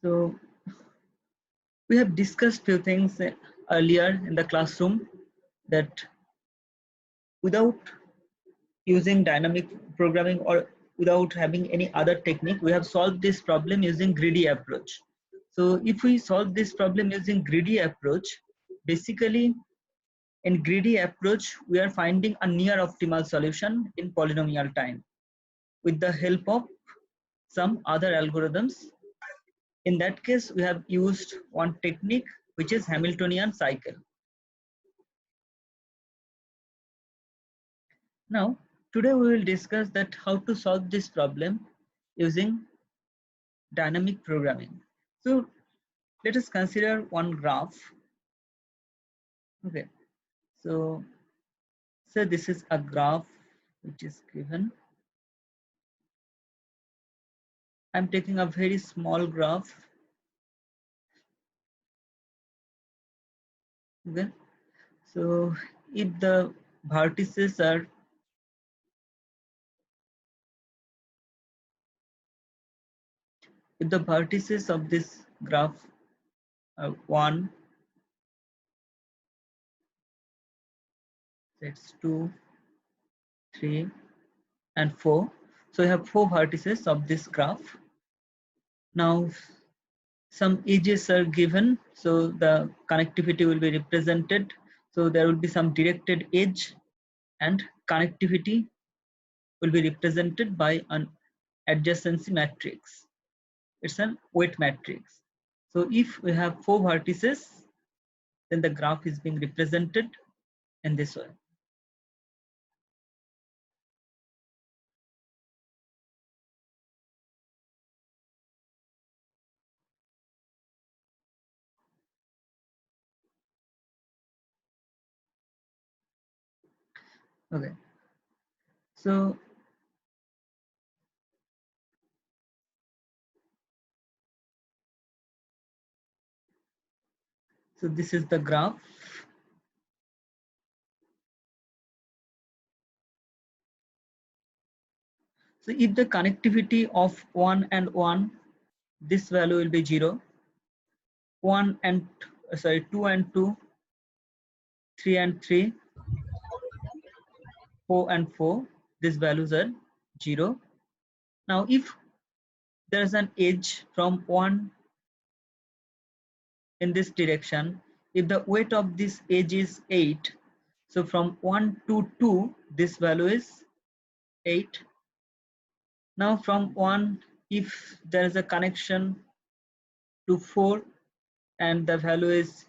So we have discussed few things earlier in the classroom that without using dynamic programming or without having any other technique, we have solved this problem using greedy approach. So if we solve this problem using greedy approach, basically in greedy approach, we are finding a near optimal solution in polynomial time with the help of some other algorithms. In that case, we have used one technique, which is Hamiltonian cycle. Now, today we will discuss that how to solve this problem using dynamic programming. So let us consider one graph. Okay, so say this is a graph which is given. I'm taking a very small graph. Okay, so if the vertices are of this graph are 1, that's 2, 3, and 4. So I have 4 vertices of this graph. Now some edges are given, so the connectivity will be represented. So there will be some directed edge, and connectivity will be represented by an adjacency matrix. It's an weight matrix. So if we have 4 vertices, then the graph is being represented in this way. Okay, so this is the graph. So if the connectivity of 1 and 1, this value will be 0. 1 and 2 and 2, 3 and 3, 4 and 4, these values are 0. Now if there is an edge from 1 in this direction, if the weight of this edge is 8, so from 1 to 2, this value is 8. Now from 1, if there is a connection to 4 and the value is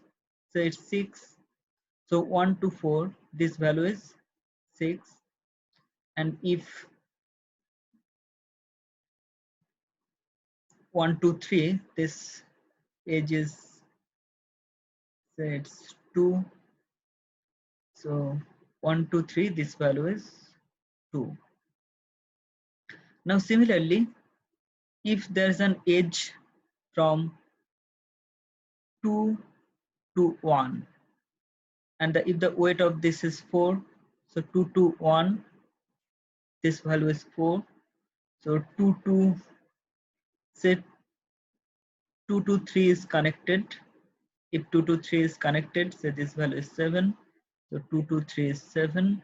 say 6, so 1 to 4, this value is 6. And if 1 to 3, this edge is say it's 2, so 1 to 3, this value is 2. Now similarly, if there's an edge from 2 to 1 and if the weight of this is 4, so 2 to 1, this value is 4. So 2 to say 2 to 3 is connected. If 2 to 3 is connected, say this value is 7. So 2 to 3 is 7.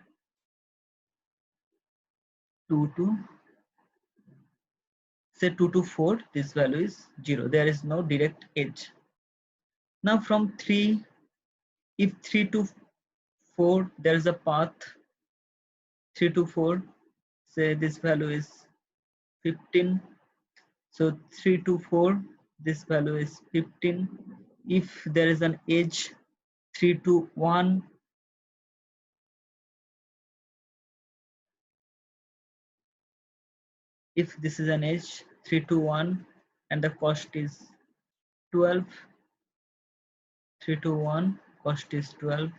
2 to say 2 to 4, this value is 0. There is no direct edge. Now from 3, if 3 to 4, there is a path 3 to 4, say this value is 15. So 3 to 4, this value is 15. If there is an edge 3 to 1, if this is an edge 3 to 1 and the cost is 12, 3 to 1, cost is 12.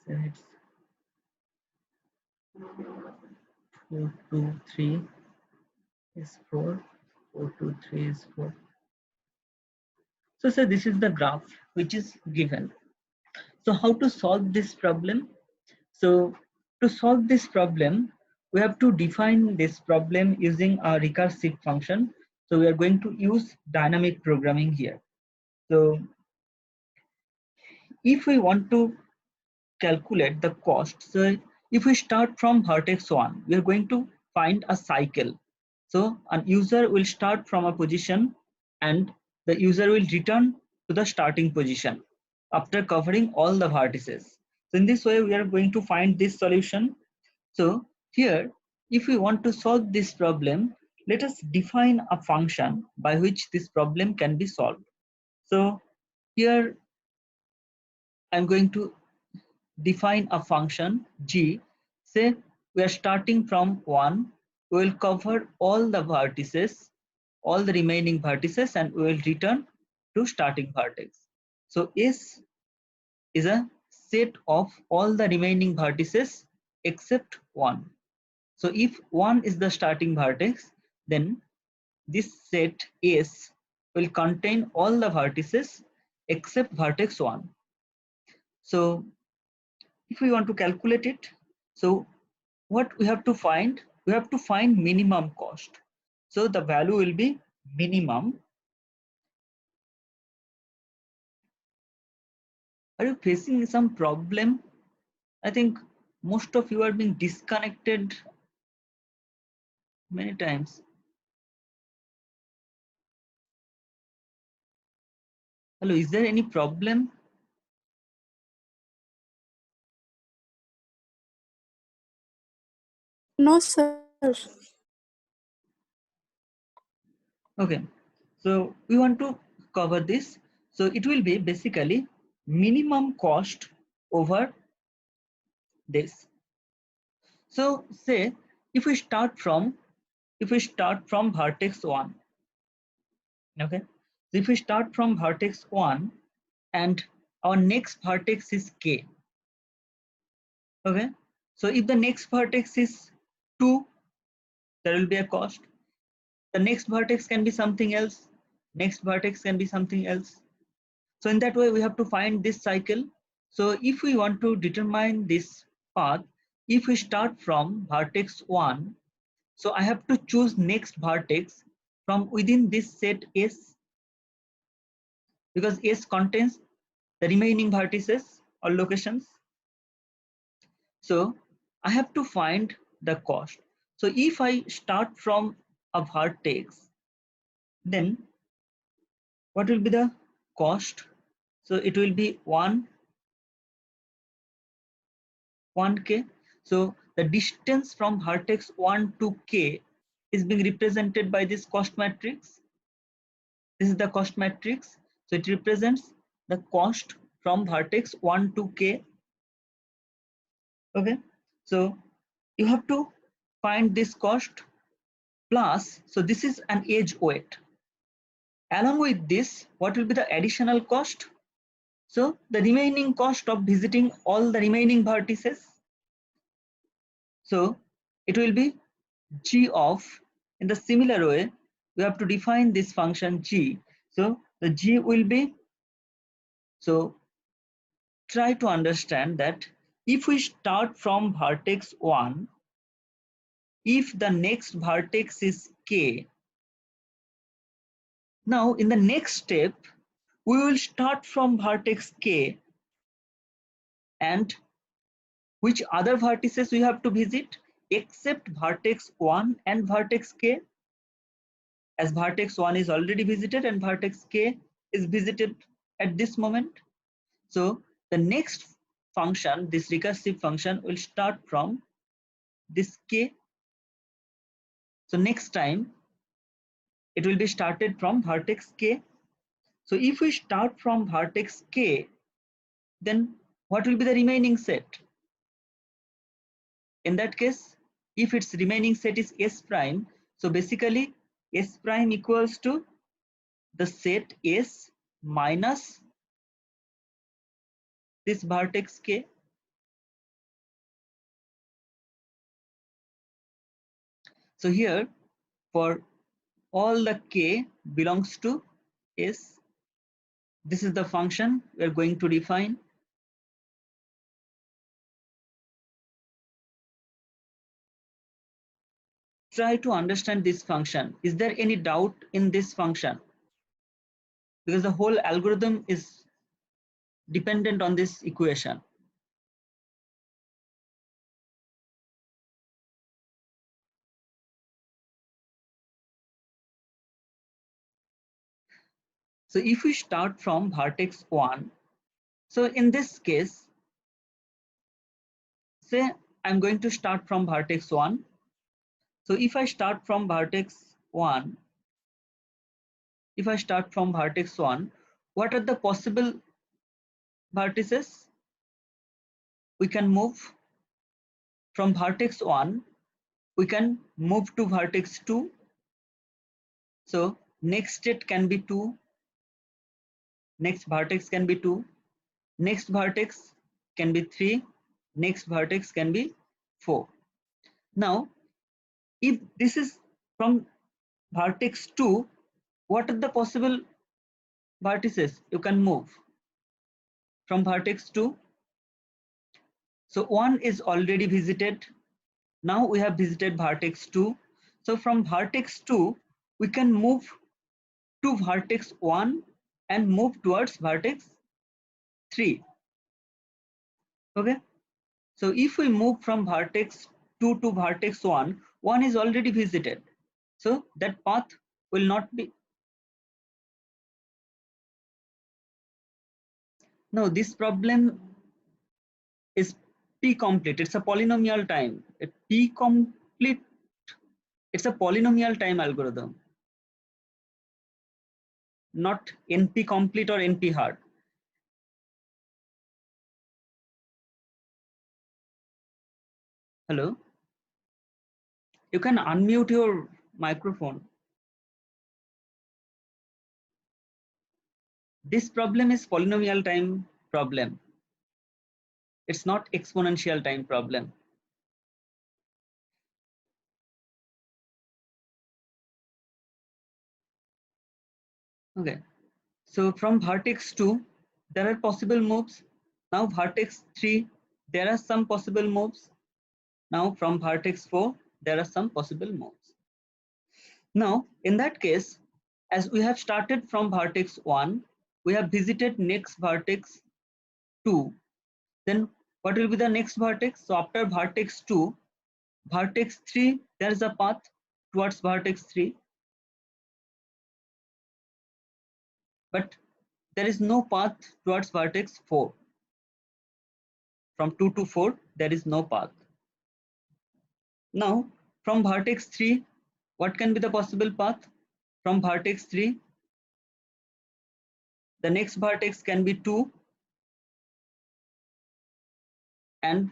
sets 4 2 3 is 4, 4 2 3 is 4. So sir, this is the graph which is given. So how to solve this problem? So to solve this problem, we have to define this problem using a recursive function. So we are going to use dynamic programming here. So if we want to calculate the cost, so if we start from vertex 1, we are going to find a cycle. So a user will start from a position and the user will return to the starting position after covering all the vertices. So in this way, we are going to find this solution. So here, if we want to solve this problem, let us define a function by which this problem can be solved. So here I'm going to define a function g. Say we are starting from 1, we will cover all the vertices, all the remaining vertices, and we will return to starting vertex. So S is a set of all the remaining vertices except 1. So if 1 is the starting vertex, then this set S will contain all the vertices except vertex 1. So if we want to calculate it, so what we have to find? We have to find minimum cost. So the value will be minimum. Are you facing some problem? I think most of you are being disconnected many times. Hello, is there any problem? No, sir. Okay, so we want to cover this. So it will be basically minimum cost over this. So say if we start from vertex 1, okay, so if we start from vertex 1 and our next vertex is k, okay, so if the next vertex is 2, there will be a cost. The next vertex can be something else, next vertex can be something else. So in that way we have to find this cycle. So if we want to determine this path, if we start from vertex 1, so I have to choose next vertex from within this set S, because S contains the remaining vertices or locations. So I have to find the cost. So if I start from a vertex, then what will be the cost? So it will be 1k. So the distance from vertex 1 to k is being represented by this cost matrix. This is the cost matrix. So it represents the cost from vertex 1 to k. Okay, so you have to find this cost plus, so this is an edge weight. Along with this, what will be the additional cost? So the remaining cost of visiting all the remaining vertices. So it will be g of, in the similar way, we have to define this function g. So the g will be, so try to understand that if we start from vertex 1, if the next vertex is k, now in the next step, we will start from vertex k, and which other vertices we have to visit except vertex 1 and vertex k, as vertex 1 is already visited and vertex k is visited at this moment. So the next function, this recursive function, will start from this k. So next time it will be started from vertex k. So if we start from vertex k, then what will be the remaining set? In that case, if its remaining set is S prime, so basically S prime equals to the set S minus this vertex k. So here for all the k belongs to S, this is the function we are going to define. Try to understand this function. Is there any doubt in this function? Because the whole algorithm is dependent on this equation. So if we start from vertex 1, so in this case, say I'm going to start from vertex 1. So if I start from vertex 1, what are the possible vertices? We can move from vertex 1, we can move to vertex 2. So next state can be 2, next vertex can be 2, next vertex can be 3, next vertex can be 4. Now, if this is from vertex 2, what are the possible vertices you can move from vertex 2? So 1 is already visited. Now we have visited vertex 2. So from vertex 2, we can move to vertex 1 and move towards vertex 3. Okay. So if we move from vertex 2 to vertex 1, 1 is already visited. So that path will not be. No, this problem is P complete. It's a polynomial time. P complete. It's a polynomial time algorithm, not NP complete or NP hard. Hello. You can unmute your microphone. This problem is polynomial time problem. It's not exponential time problem. Okay. So from vertex 2, there are possible moves. Now vertex 3, there are some possible moves. Now from vertex 4, there are some possible moves. Now in that case, as we have started from vertex 1, we have visited next vertex 2. Then what will be the next vertex? So after vertex 2, vertex 3, there is a path towards vertex 3. But there is no path towards vertex 4. From 2 to 4, there is no path. Now, from vertex 3, what can be the possible path? From vertex 3, the next vertex can be 2, and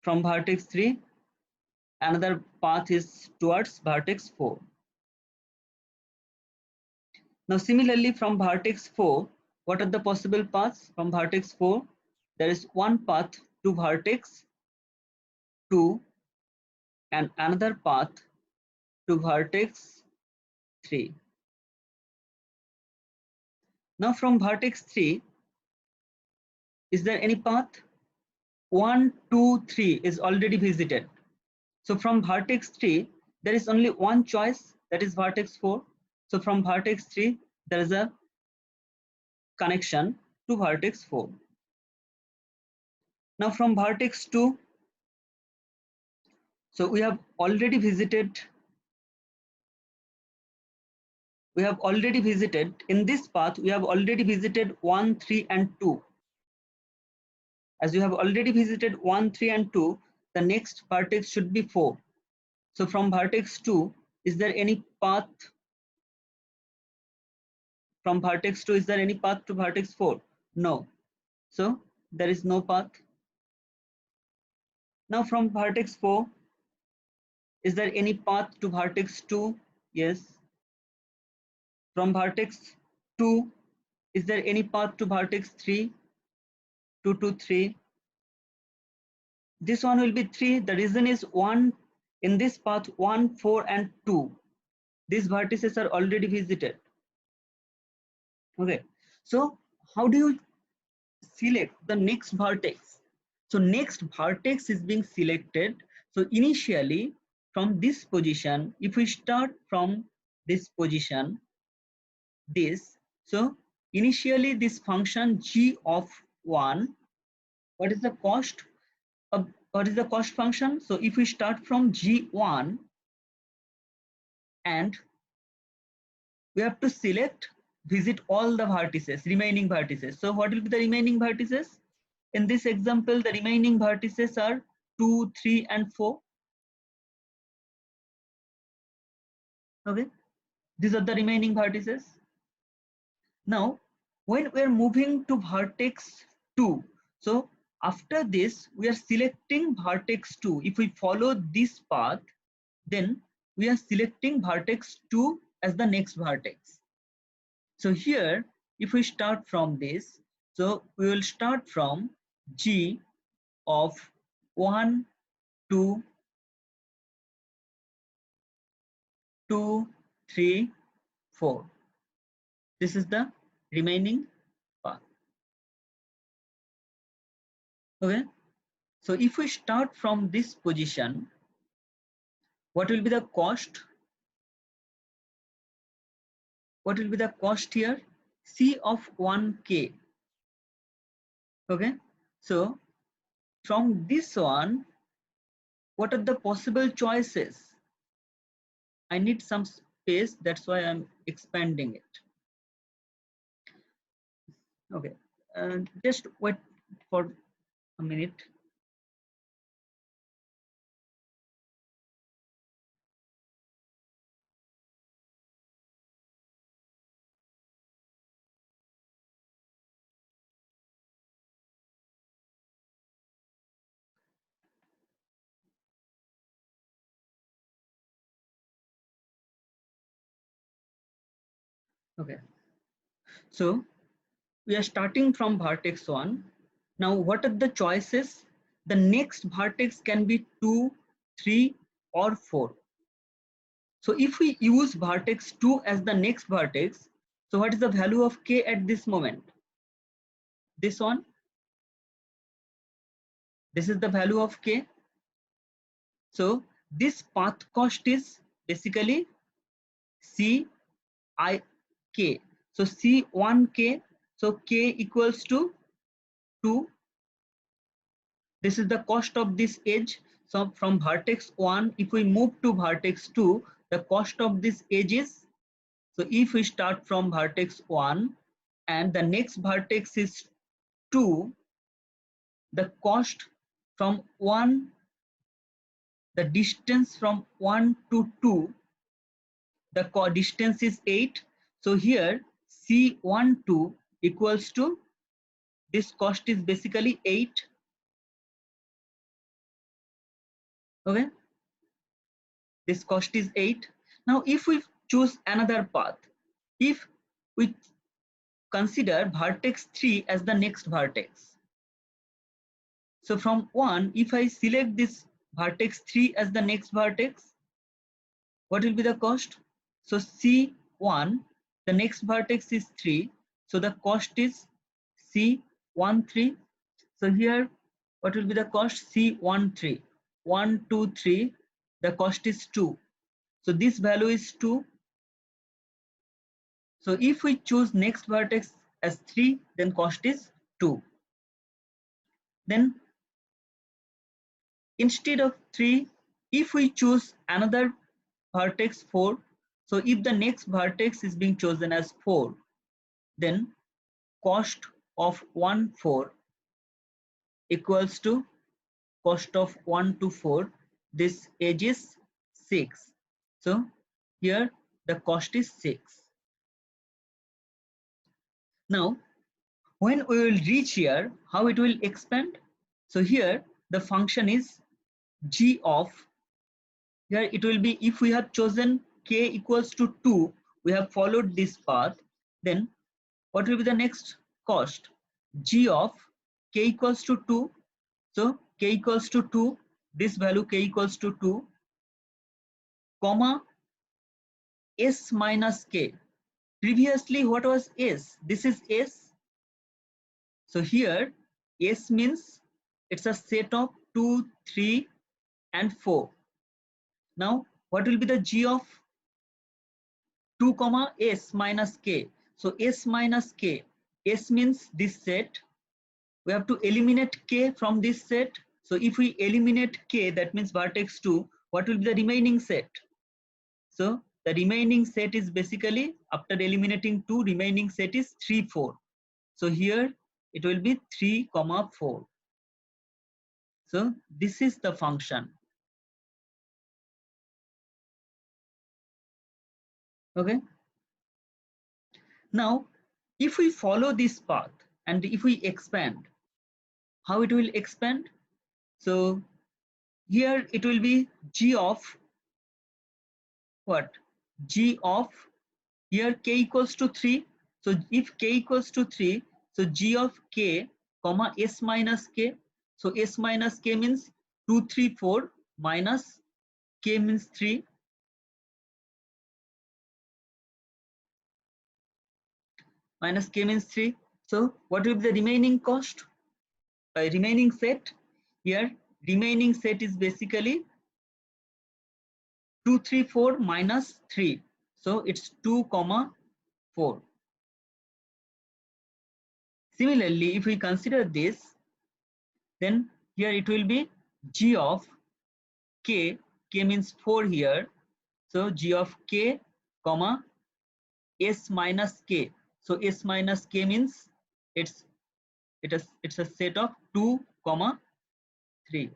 from vertex 3, another path is towards vertex 4. Now, similarly, from vertex 4, what are the possible paths? From vertex 4, there is one path to vertex 2 and another path to vertex 3. Now from vertex 3, is there any path? 1, 2, 3 is already visited. So from vertex 3, there is only one choice, that is vertex 4. So from vertex 3, there is a connection to vertex 4. Now from vertex 2, so we have already visited in this path, we have already visited 1, 3 and 2. As you have already visited 1, 3 and 2, the next vertex should be 4. So from vertex 2, is there any path from vertex 2? Is there any path to vertex 4? No. So there is no path. Now from vertex 4, is there any path to vertex 2? Yes. From vertex 2, is there any path to vertex 3? 2 to 3. This one will be 3. The reason is 1 in this path, 1, 4 and 2. These vertices are already visited. Okay. So how do you select the next vertex? So next vertex is being selected. So initially from this position, if we start from this position, so initially this function g of 1, what is the cost of, what is the cost function? So if we start from g1 and we have to select, visit all the vertices, remaining vertices. So what will be the remaining vertices? In this example, the remaining vertices are 2, 3 and 4. Okay, these are the remaining vertices. Now when we are moving to vertex 2, so after this we are selecting vertex 2. If we follow this path, then we are selecting vertex 2 as the next vertex. So here if we start from this, so we will start from g of 1, 2, 2, 3, 4. This is the remaining path. Okay, so if we start from this position, what will be the cost? What will be the cost here? C of 1k. Okay, so from this one, what are the possible choices? I need some space, that's why I'm expanding it. Okay, just wait for a minute. Okay, so we are starting from vertex 1. Now what are the choices? The next vertex can be 2, 3 or 4. So if we use vertex 2 as the next vertex, so what is the value of k at this moment? This one. This is the value of k. So this path cost is basically c I k. So c1k. So k equals to 2. This is the cost of this edge. So from vertex 1, if we move to vertex 2, the cost of this edge is, so if we start from vertex 1 and the next vertex is 2, the cost from 1, the distance from 1 to 2, the distance is 8. So here C12 equals to, this cost is basically 8. Okay, this cost is 8. Now if we choose another path, if we consider vertex 3 as the next vertex, so from 1, if I select this vertex 3 as the next vertex, what will be the cost? So C1, the next vertex is 3, so the cost is C13. So here what will be the cost? C13, 1, 2, 3, the cost is 2. So this value is 2. So if we choose next vertex as 3, then cost is 2. Then instead of 3, if we choose another vertex 4, so if the next vertex is being chosen as 4, then cost of 1, 4 equals to cost of 1 to 4. This edge is 6. So here the cost is 6. Now when we will reach here, how it will expand? So here the function is g of, here it will be, if we have chosen k equals to 2, we have followed this path, then what will be the next cost? G of k equals to 2. So k equals to 2, this value k equals to 2, comma s minus k. Previously, what was s? This is s. So here, s means it's a set of 2, 3, and 4. Now, what will be the g of 2 comma s minus k? So s minus k, s means this set. We have to eliminate k from this set. So if we eliminate k, that means vertex 2, what will be the remaining set? So the remaining set is basically, after eliminating 2, remaining set is 3, 4. So here it will be 3 comma 4. So this is the function. Okay. Now, if we follow this path and if we expand, how it will expand? So here it will be g of what? G of, here k equals to 3. So if k equals to 3, so g of k comma s minus k. So s minus k means 2, 3, 4 minus k means 3. Minus k means 3. So what will be the remaining cost? Remaining set? Here remaining set is basically 2, 3, 4 minus 3. So it's 2 comma 4. Similarly, if we consider this, then here it will be g of k, k means 4 here. So g of k comma s minus k. So s minus k means it's a set of 2 comma 3.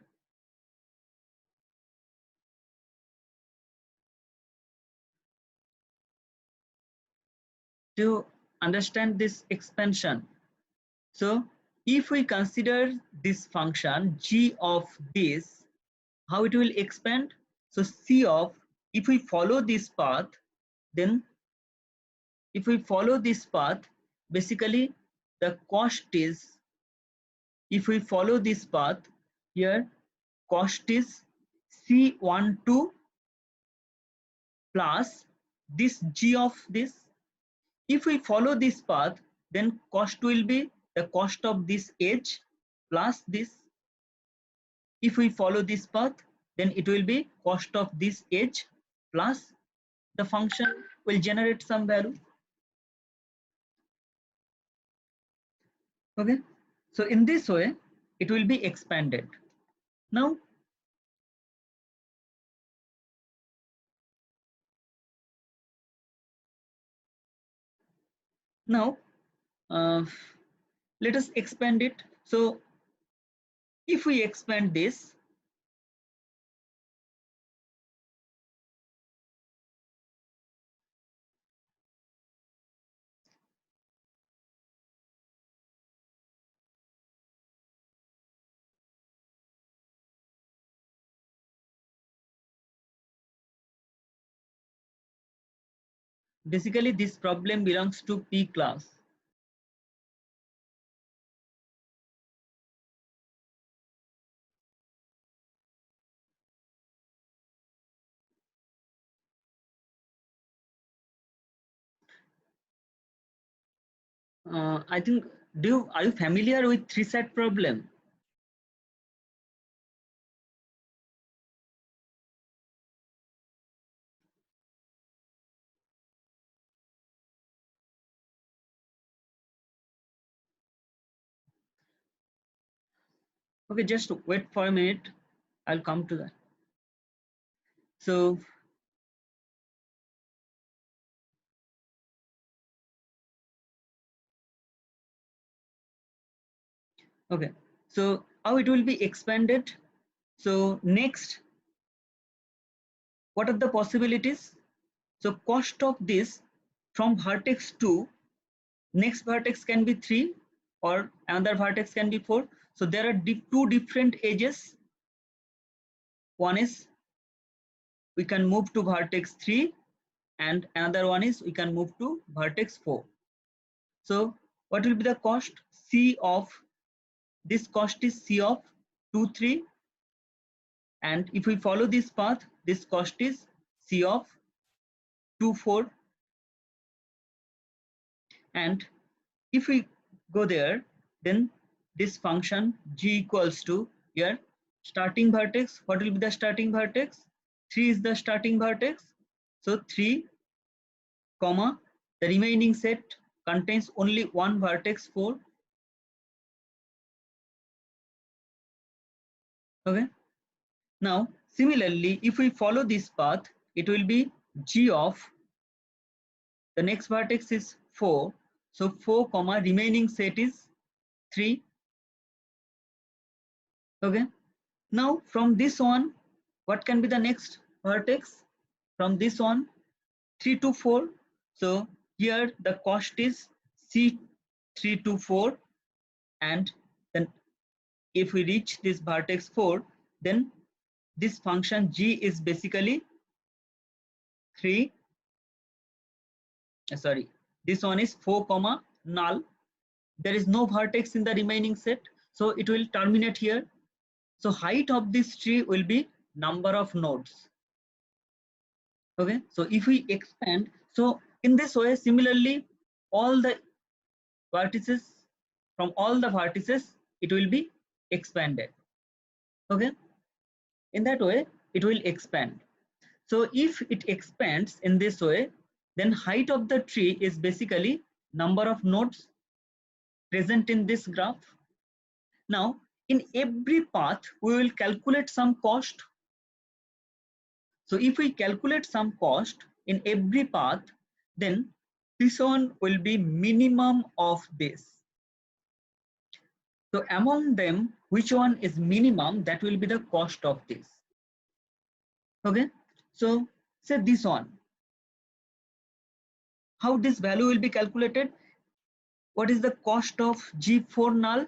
To understand this expansion, so if we consider this function g of this, how it will expand? So c of, if we follow this path, then if we follow this path, basically the cost is, if we follow this path, here cost is C12 plus this g of this. If we follow this path, then cost will be the cost of this edge plus this. If we follow this path, then it will be cost of this edge plus the function will generate some value. Okay. So in this way, it will be expanded. Now, now let us expand it. So if we expand this, basically this problem belongs to P class. I think, are you familiar with three-set problem? Okay, just wait for a minute. I'll come to that. So, okay. So how it will be expanded? So next, what are the possibilities? So cost of this from vertex 2, next vertex can be 3 or another vertex can be 4. So there are two different edges. One is we can move to vertex 3 and another one is we can move to vertex 4. So what will be the cost? C of, this cost is C of 2 3, and if we follow this path, this cost is C of 2 4, and if we go there, then this function g equals to here starting vertex. What will be the starting vertex? 3 is the starting vertex, so 3 comma the remaining set contains only one vertex 4. Okay, now similarly if we follow this path, it will be g of the next vertex is 4, so 4 comma remaining set is 3. Okay, now from this one, what can be the next vertex? From this one, 3 to 4. So here the cost is C3 to 4, and then if we reach this vertex 4, then this function g is basically 3. Sorry, this one is 4 comma null. There is no vertex in the remaining set, so it will terminate here. So height of this tree will be number of nodes. Okay, so if we expand, so in this way, similarly, all the vertices, from all the vertices, it will be expanded. Okay, in that way, it will expand. So if it expands in this way, then height of the tree is basically number of nodes present in this graph. Now, in every path, we will calculate some cost. So if we calculate some cost in every path, then this one will be minimum of this. So among them, which one is minimum, that will be the cost of this. Okay, so say this one. How this value will be calculated? What is the cost of G4 null?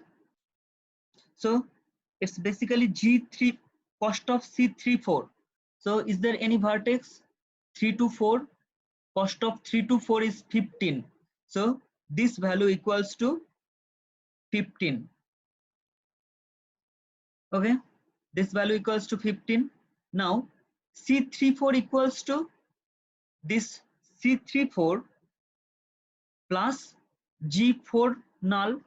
So it's basically G3 cost of C34. So is there any vertex 3 to 4? Cost of 3 to 4 is 15. So this value equals to 15. Okay, this value equals to 15. Now C34 equals to this C34 plus G4 null.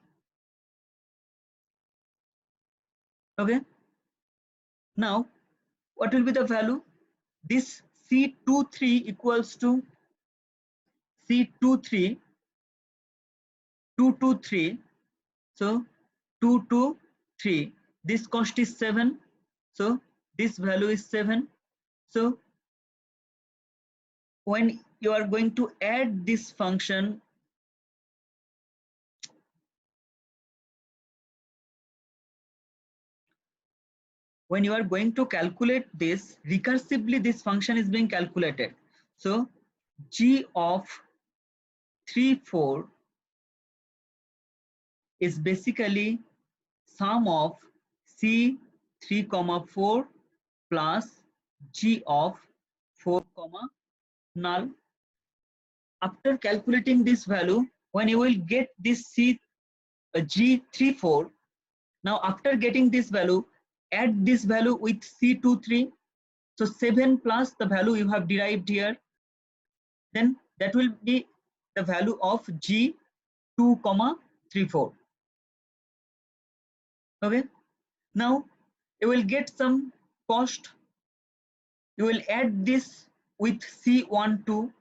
Okay, now what will be the value? This C23 equals to C23 223. So 223, this cost is 7, so this value is 7. So when you are going to add this function, when you are going to calculate this recursively, this function is being calculated. So g of 3 4 is basically sum of c 3 comma 4 plus g of 4 comma null. After calculating this value, when you will get this G34, now after getting this value, add this value with C23, so 7 plus the value you have derived here, then that will be the value of G2 comma 34. Okay, now you will get some cost, you will add this with C12.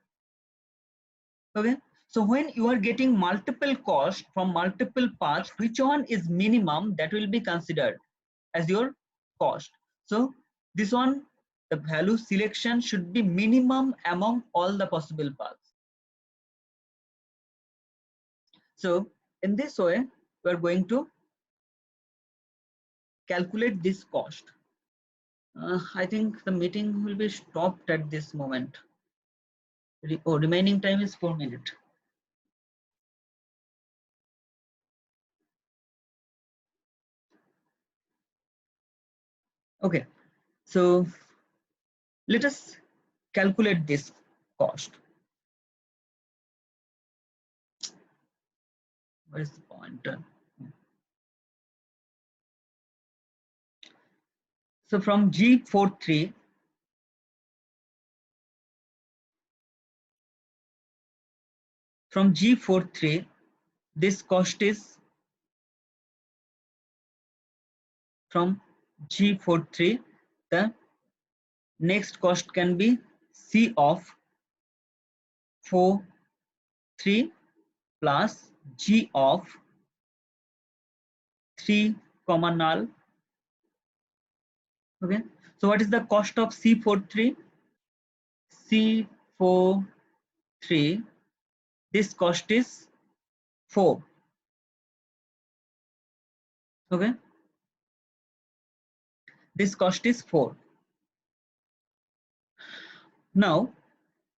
Okay, so when you are getting multiple costs from multiple paths, which one is minimum, that will be considered as your cost. So this one, the value selection should be minimum among all the possible paths. So in this way, we are going to calculate this cost. I think the meeting will be stopped at this moment. Remaining time is 4 minutes. Okay, so let us calculate this cost. What is the pointer? So from G43, this cost is from G43, the next cost can be C of 4 3 plus G of 3 comma null. Okay, so what is the cost of C43? C43, this cost is 4. Okay, this cost is 4. Now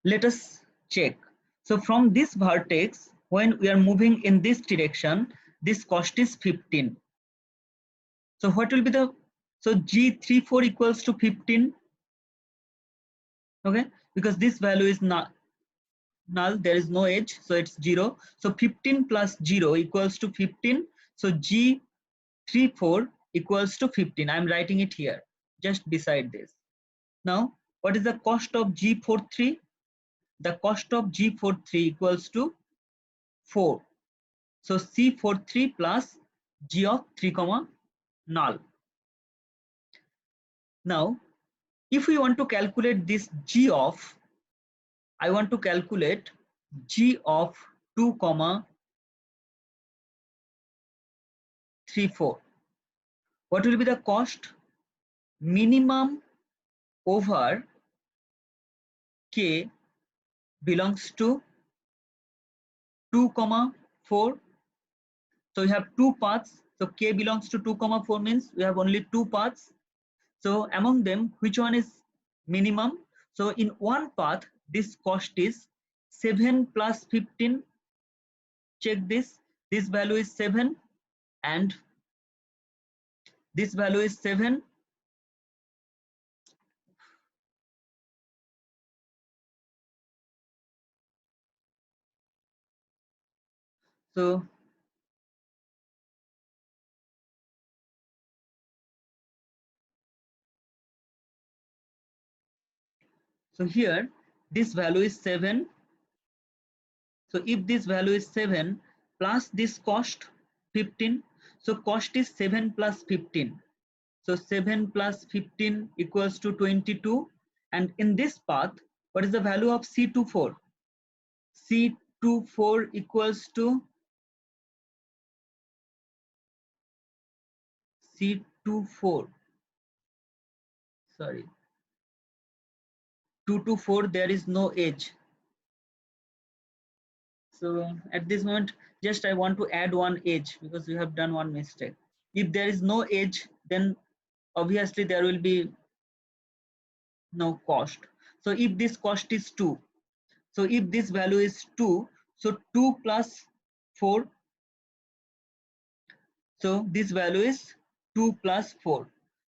let us check. So from this vertex, when we are moving in this direction, this cost is 15. So what will be the, so G34 equals to 15. Okay, because this value is not null, there is no edge, so it's 0. So 15 plus 0 equals to 15. So G34 equals to 15. I'm writing it here just beside this. Now what is the cost of G43? The cost of G43 equals to 4. So C43 plus G of 3 comma null. Now if we want to calculate this G of, I want to calculate G of 2 comma 3 4. What will be the cost? Minimum over K belongs to 2 comma 4. So we have two paths. So K belongs to 2 comma 4 means we have only two paths. So among them, which one is minimum? So in one path, this cost is 7 plus 15. Check this. This value is 7 and this value is 7. So here this value is 7. So if this value is 7 plus this cost 15, so cost is 7 plus 15. So 7 plus 15 equals to 22. And in this path, what is the value of C24? C24 equals to C24. Sorry, 2 to 4, there is no edge. So at this moment, just I want to add one edge because we have done one mistake. If there is no edge, then obviously there will be no cost. So if this cost is 2, so if this value is 2, so 2 plus 4, so this value is 2 plus 4.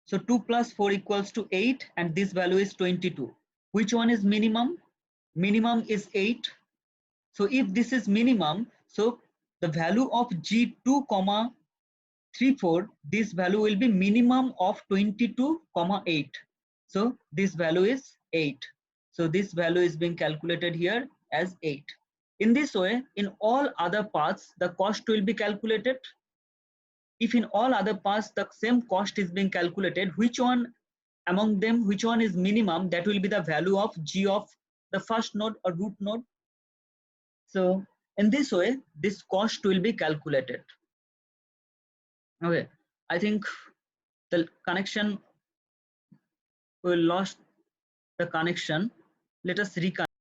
So 2 plus 4 equals to 8 and this value is 22. Which one is minimum? Minimum is 8. So if this is minimum, so the value of G2 comma 34, this value will be minimum of 22 comma 8. So this value is 8. So this value is being calculated here as 8. In this way, in all other paths, the cost will be calculated. If in all other paths the same cost is being calculated, which one among them, which one is minimum, that will be the value of G of the first node or root node. So in this way, this cost will be calculated. Okay, I think the connection, we lost the connection. Let us reconnect.